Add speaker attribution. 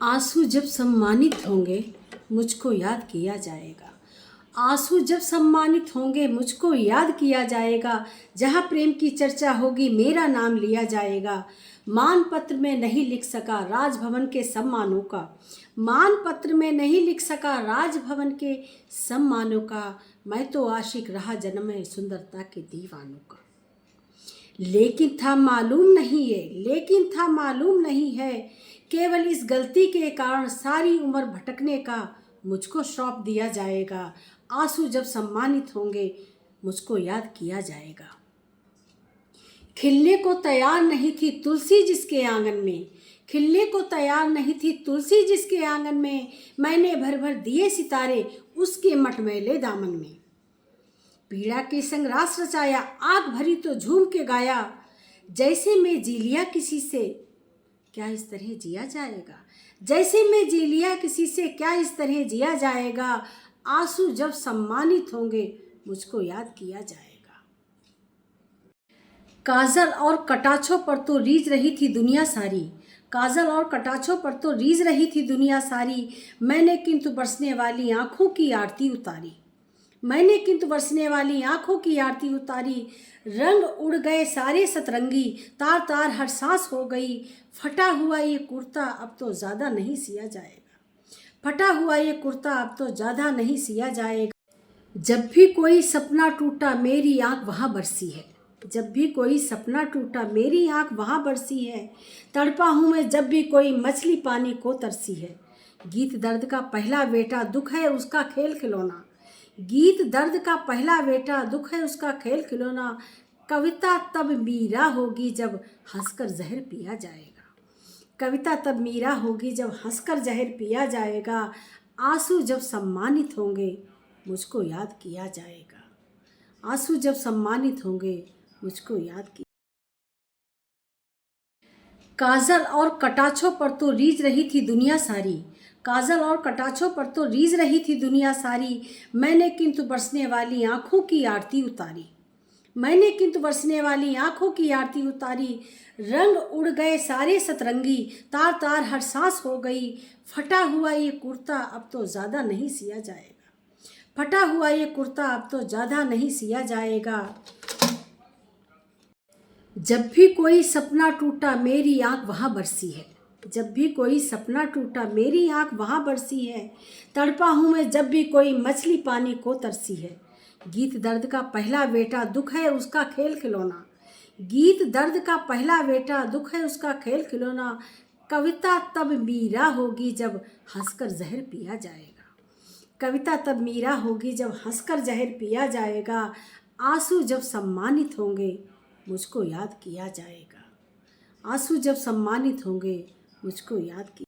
Speaker 1: आंसू जब सम्मानित होंगे मुझको याद किया जाएगा। आंसू जब सम्मानित होंगे मुझको याद किया जाएगा। जहाँ प्रेम की चर्चा होगी मेरा नाम लिया जाएगा। मान पत्र में नहीं लिख सका राजभवन के सम्मानों का। मान पत्र में नहीं लिख सका राजभवन के सम्मानों का। मैं तो आशिक रहा जन्म में सुंदरता के दीवानों का। लेकिन था मालूम नहीं है केवल इस गलती के कारण सारी उम्र भटकने का मुझको श्राप दिया जाएगा। आंसू जब सम्मानित होंगे मुझको याद किया जाएगा। खिलने को तैयार नहीं थी तुलसी जिसके आंगन में। खिलने को तैयार नहीं थी तुलसी जिसके आंगन में। मैंने भर भर दिए सितारे उसके मटमैले दामन में। पीड़ा के संग रास रचाया आग भरी तो झूम के गाया। जैसे मैं जी लिया किसी से क्या इस तरह जिया जाएगा। जैसे मैं जी लिया किसी से क्या इस तरह जिया जाएगा। आंसू जब सम्मानित होंगे मुझको याद किया जाएगा। काजल और कटाक्षों पर तो रीझ रही थी दुनिया सारी। काजल और कटाक्षों पर तो रीझ रही थी दुनिया सारी। मैंने किंतु बरसने वाली आंखों की आरती उतारी। मैंने किंतु बरसने वाली आंखों की आरती उतारी। रंग उड़ गए सारे सतरंगी तार तार हर सांस हो गई। फटा हुआ ये कुर्ता अब तो ज़्यादा नहीं सिया जाएगा। फटा हुआ ये कुर्ता अब तो ज़्यादा नहीं सिया जाएगा। जब भी कोई सपना टूटा मेरी आंख वहाँ बरसी है। जब भी कोई सपना टूटा मेरी आंख वहाँ बरसी है। तड़पा हूँ मैं जब भी कोई मछली पानी को तरसी है। गीत दर्द का पहला बेटा दुख है उसका खेल खिलौना। गीत दर्द का पहला बेटा दुख है उसका खेल खिलौना। कविता तब मीरा होगी जब हंसकर जहर पिया जाएगा। कविता तब मीरा होगी जब हंसकर जहर पिया जाएगा। आंसू जब सम्मानित होंगे मुझको याद किया जाएगा। आंसू जब सम्मानित होंगे मुझको याद किया। काजल और कटाक्षों पर तो रीझ रही थी दुनिया सारी। काजल और कटाक्षों पर तो रीझ रही थी दुनिया सारी। मैंने किंतु बरसने वाली आंखों की आरती उतारी। मैंने किंतु बरसने वाली आंखों की आरती उतारी। रंग उड़ गए सारे सतरंगी तार तार हर सांस हो गई। फटा हुआ ये कुर्ता अब तो ज़्यादा नहीं सिया जाएगा। फटा हुआ ये कुर्ता अब तो ज़्यादा नहीं सिया जाएगा। जब भी कोई सपना टूटा मेरी आंख वहाँ बरसी है। जब भी कोई सपना टूटा मेरी आंख वहाँ बरसी है। तड़पा हूँ मैं जब भी कोई मछली पानी को तरसी है। गीत दर्द का पहला बेटा दुख है उसका खेल खिलौना। गीत दर्द का पहला बेटा दुख है उसका खेल खिलौना। कविता तब मीरा होगी जब हंसकर जहर पिया जाएगा। कविता तब मीरा होगी जब हंसकर जहर पिया जाएगा। आंसू जब सम्मानित होंगे मुझको याद किया जाएगा। आंसू जब सम्मानित होंगे मुझको याद किया।